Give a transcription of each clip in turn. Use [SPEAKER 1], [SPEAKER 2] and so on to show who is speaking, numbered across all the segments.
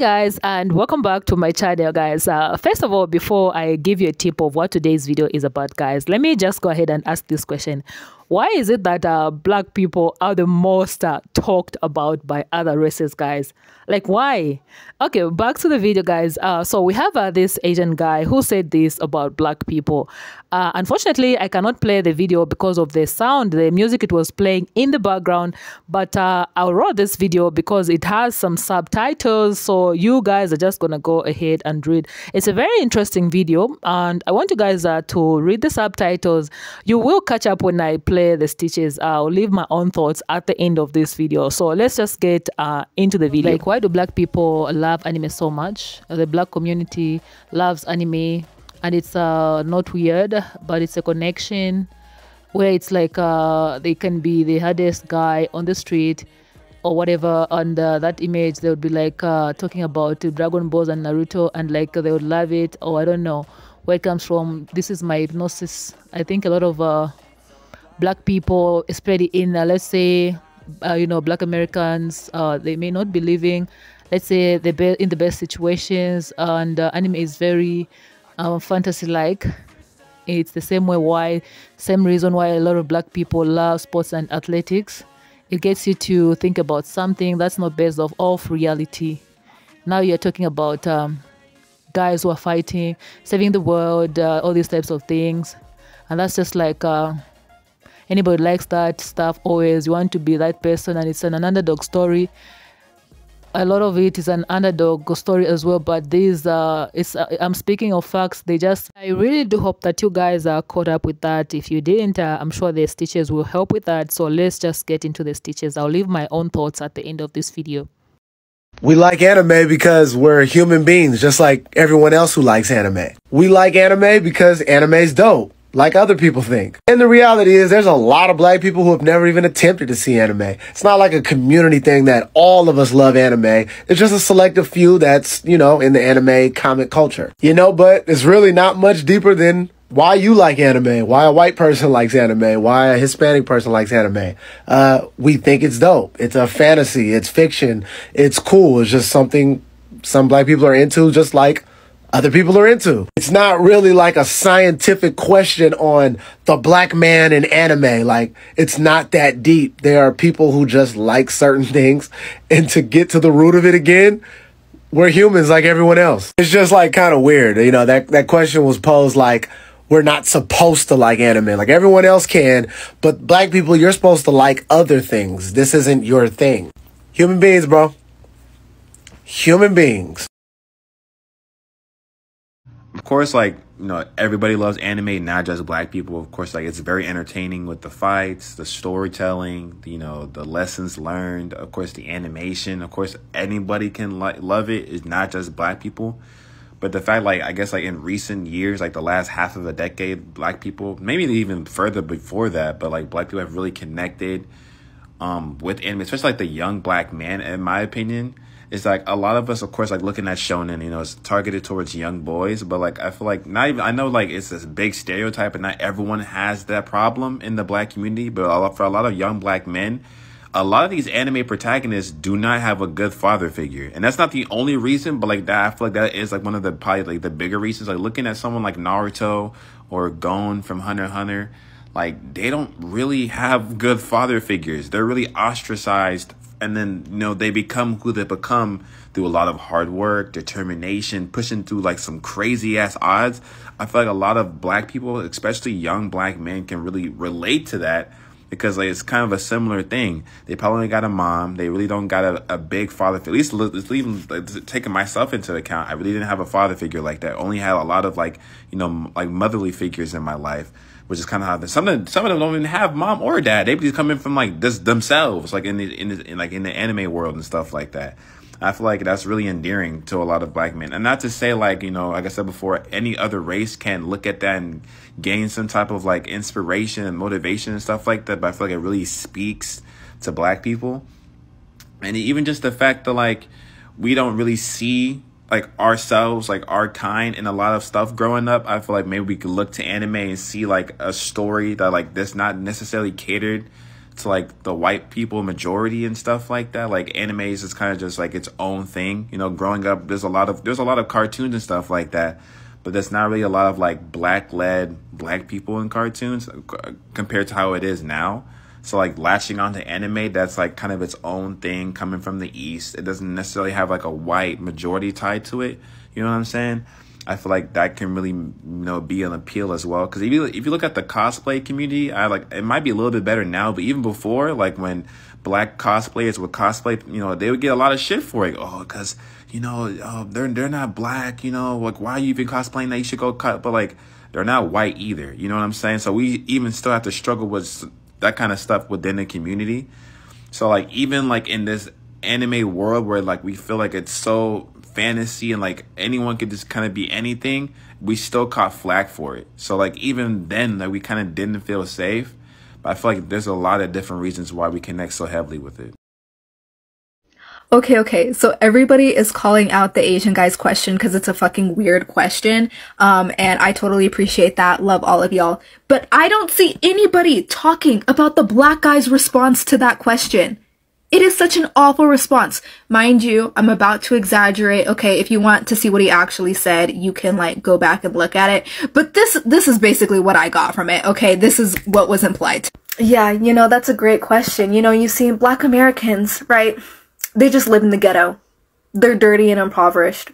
[SPEAKER 1] Guys, and welcome back to my channel, guys. First of all, before I give you a tip of what today's video is about, guys, let me just go ahead and ask this question. Why is it that black people are the most talked about by other races, guys? Like, why? Okay, back to the video, guys. So we have this Asian guy who said this about black people. Unfortunately, I cannot play the video because of the sound, the music it was playing in the background. But I wrote this video because it has some subtitles. So you guys are just going to go ahead and read. It's a very interesting video. And I want you guys to read the subtitles. You will catch up when I play the stitches. I'll leave my own thoughts at the end of this video. So let's just get into the video. Like, why do black people love anime so much? The black community loves anime, and it's not weird, but it's a connection where it's like they can be the hardest guy on the street or whatever. On that image, they would be like talking about Dragon Balls and Naruto, and like they would love it. Or I don't know where it comes from. This is my hypnosis. I think a lot of black people, especially in let's say black Americans, they may not be living, let's say, in the best situations, and anime is very fantasy like. It's the same reason why a lot of black people love sports and athletics. It gets you to think about something that's not based off reality. Now you're talking about guys who are fighting, saving the world, all these types of things, and that's just like anybody likes that stuff. Always you want to be that person, and it's an underdog story. A lot of it is an underdog story as well, but these I'm speaking of facts. I really do hope that you guys are caught up with that. If you didn't, I'm sure the stitches will help with that. So let's just get into the stitches. I'll leave my own thoughts at the end of this video.
[SPEAKER 2] We like anime because we're human beings, just like everyone else who likes anime. We like anime because anime's dope, like other people think. And the reality is there's a lot of black people who have never even attempted to see anime. It's not like a community thing that all of us love anime. It's just a selective few that's, in the anime comic culture. But it's really not much deeper than why you like anime, why a white person likes anime, why a Hispanic person likes anime. We think it's dope. It's a fantasy. It's fiction. It's cool. It's just something some black people are into, just like other people are into. It's not really like a scientific question on the black man in anime. Like, it's not that deep. There are people who just like certain things, and to get to the root of it again, we're humans like everyone else. It's just like kind of weird. That question was posed like we're not supposed to like anime. Like everyone else can, but black people, you're supposed to like other things. This isn't your thing. Human beings, bro. Human beings.
[SPEAKER 3] Of course, everybody loves anime, not just black people. Of course, it's very entertaining with the fights, the storytelling, the lessons learned. Of course, the animation. Of course, anybody can love it. It's not just black people. But the fact, I guess, in recent years, the last half of a decade, black people, maybe even further before that, but, black people have really connected with anime, especially, the young black man, in my opinion. It's a lot of us, of course, looking at shonen, it's targeted towards young boys. But I feel not even, I know it's this big stereotype, and not everyone has that problem in the black community. But for a lot of young black men, a lot of these anime protagonists do not have a good father figure. And that's not the only reason, but that, I feel that is one of the probably the bigger reasons. Looking at someone like Naruto or Gon from Hunter x Hunter, they don't really have good father figures. They're really ostracized. And then, they become who they become through a lot of hard work, determination, pushing through some crazy ass odds. I feel a lot of black people, especially young black men, can really relate to that because it's kind of a similar thing. They probably got a mom. They really don't got a big father figure. At least even taking myself into account, I really didn't have a father figure like that. I only had a lot of motherly figures in my life. Which is kind of how some of them don't even have mom or dad. They just come in from this themselves, in the anime world and stuff like that. I feel that's really endearing to a lot of black men. And not to say like I said before, any other race can look at that and gain some type of inspiration and motivation and stuff like that. But I feel it really speaks to black people, and even just the fact that we don't really see ourselves, our kind in a lot of stuff growing up. I feel maybe we could look to anime and see a story that that's not necessarily catered to like the white people majority and stuff like that. Like anime is just kind of just like its own thing. You know, growing up, there's a lot of cartoons and stuff like that, but there's not really a lot of like black-led black people in cartoons compared to how it is now. So like latching onto anime, that's like kind of its own thing coming from the East. It doesn't necessarily have like a white majority tied to it. You know what I'm saying? I feel like that can really, you know, be an appeal as well. Because if you look at the cosplay community, it might be a little bit better now, but even before, like when black cosplayers would cosplay, you know, they would get a lot of shit for it. Oh, because, you know, they're not black, you know, like why are you even cosplaying that? You should go cut. But like they're not white either. You know what I'm saying? So we even still have to struggle with that kind of stuff within the community. So like even like in this anime world where like we feel like it's so fantasy and like anyone could just kind of be anything, we still caught flack for it. So like even then, like we kind of didn't feel safe. But I feel like there's a lot of different reasons why we connect so heavily with it.
[SPEAKER 4] Okay, so everybody is calling out the Asian guy's question because it's a fucking weird question, and I totally appreciate that, love all of y'all, but I don't see anybody talking about the black guy's response to that question. It is such an awful response. Mind you, I'm about to exaggerate. Okay, if you want to see what he actually said, you can like go back and look at it, but this is basically what I got from it. Okay, this is what was implied. Yeah, you know, that's a great question. You know, you see black Americans, right? They just live in the ghetto. They're dirty and impoverished.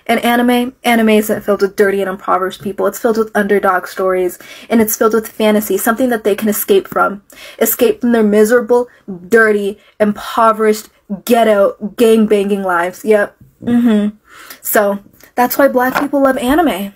[SPEAKER 4] And anime isn't filled with dirty and impoverished people. It's filled with underdog stories, and it's filled with fantasy, something that they can escape from. Escape from their miserable, dirty, impoverished, ghetto, gang-banging lives. Yep. So, that's why black people love anime.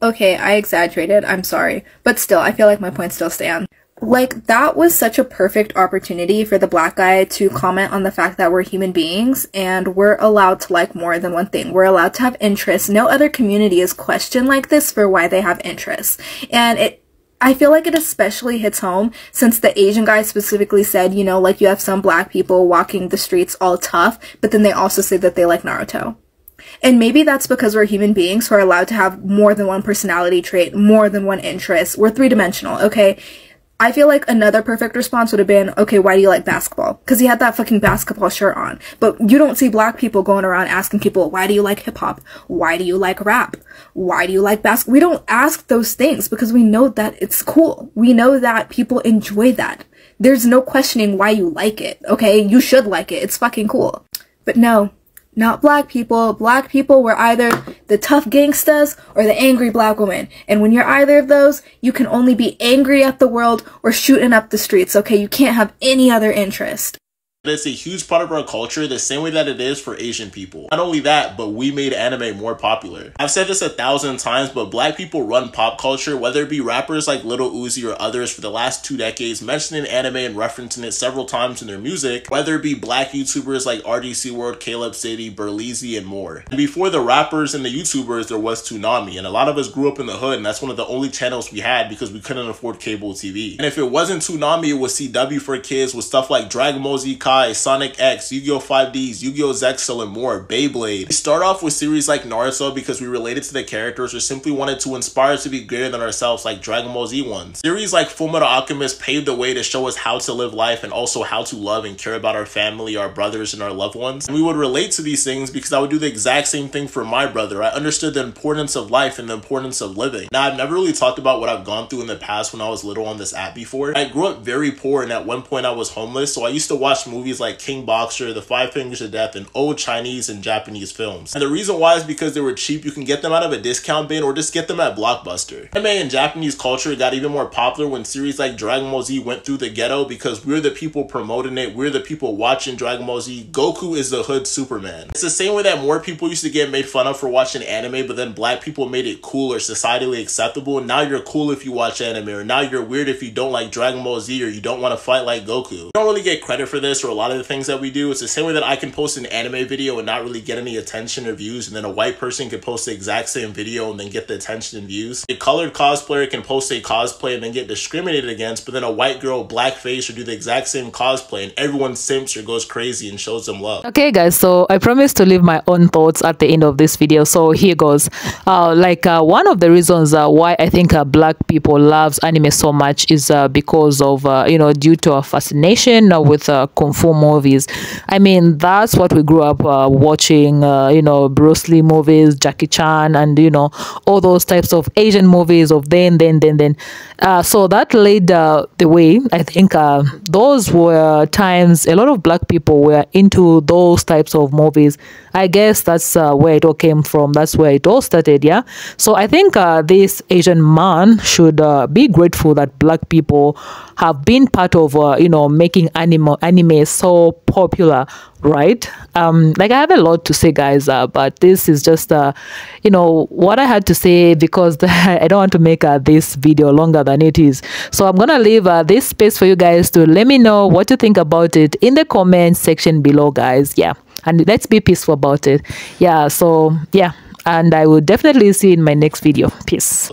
[SPEAKER 4] Okay, I exaggerated. I'm sorry. But still, I feel like my point still stands. Like, that was such a perfect opportunity for the black guy to comment on the fact that we're human beings and we're allowed to like more than one thing. We're allowed to have interests. No other community is questioned like this for why they have interests. And I feel like it especially hits home since the Asian guy specifically said, you know, like you have some black people walking the streets all tough, but then they also say that they like Naruto. And maybe that's because we're human beings who are allowed to have more than one personality trait, more than one interest. We're three-dimensional, okay? I feel like another perfect response would have been, okay, why do you like basketball? Because he had that fucking basketball shirt on. But you don't see black people going around asking people, why do you like hip-hop? Why do you like rap? Why do you like basketball? We don't ask those things because we know that it's cool. We know that people enjoy that. There's no questioning why you like it, okay? You should like it. It's fucking cool. But no. Not black people. Black people were either the tough gangstas or the angry black woman. And when you're either of those, you can only be angry at the world or shooting up the streets, okay? You can't have any other interest.
[SPEAKER 5] It's a huge part of our culture the same way that it is for Asian people. Not only that, but we made anime more popular. I've said this 1,000 times, but black people run pop culture, whether it be rappers like Lil Uzi or others for the last 2 decades, mentioning anime and referencing it several times in their music, whether it be black YouTubers like RDC World, Caleb City, Burleezy, and more. And before the rappers and the YouTubers, there was Toonami, and a lot of us grew up in the hood, and that's one of the only channels we had because we couldn't afford cable TV. And if it wasn't Toonami, it was CW for kids with stuff like Dragon Ball Z Kai, Sonic X, Yu-Gi-Oh! 5Ds, Yu-Gi-Oh! Zexal, and more, Beyblade. We start off with series like Naruto because we related to the characters or simply wanted to inspire us to be greater than ourselves like Dragon Ball Z ones. Series like Fullmetal Alchemist paved the way to show us how to live life and also how to love and care about our family, our brothers, and our loved ones. And we would relate to these things because I would do the exact same thing for my brother. I understood the importance of life and the importance of living. Now, I've never really talked about what I've gone through in the past when I was little on this app before. I grew up very poor and at one point I was homeless, so I used to watch movies like King Boxer, The Five Fingers of Death, and old Chinese and Japanese films. And the reason why is because they were cheap. You can get them out of a discount bin or just get them at Blockbuster. Anime and Japanese culture got even more popular when series like Dragon Ball Z went through the ghetto because we're the people promoting it. We're the people watching Dragon Ball Z. Goku is the hood Superman. It's the same way that more people used to get made fun of for watching anime, but then black people made it cool or societally acceptable. Now you're cool if you watch anime, or now you're weird if you don't like Dragon Ball Z or you don't want to fight like Goku. You don't really get credit for this, or or a lot of the things that we do. It's the same way that I can post an anime video and not really get any attention or views, and then a white person could post the exact same video and then get the attention and views. A colored cosplayer can post a cosplay and then get discriminated against, but then a white girl, blackface, or do the exact same cosplay and everyone simps or goes crazy and shows them love.
[SPEAKER 1] Okay guys, so I promised to leave my own thoughts at the end of this video, so here goes. One of the reasons why I think black people loves anime so much is because of due to a fascination with kung fu movies. I mean, that's what we grew up watching, Bruce Lee movies, Jackie Chan, and all those types of Asian movies of then. So that laid the way. I think those were times a lot of black people were into those types of movies. I guess that's where it all came from. That's where it all started, yeah. So I think this Asian man should be grateful that black people have been part of making anime so popular, right? I have a lot to say, guys, but this is just what I had to say, because I don't want to make this video longer than it is. So I'm gonna leave this space for you guys to let me know what you think about it in the comment section below, guys. Yeah, and let's be peaceful about it. Yeah, so yeah, and I will definitely see you in my next video. Peace.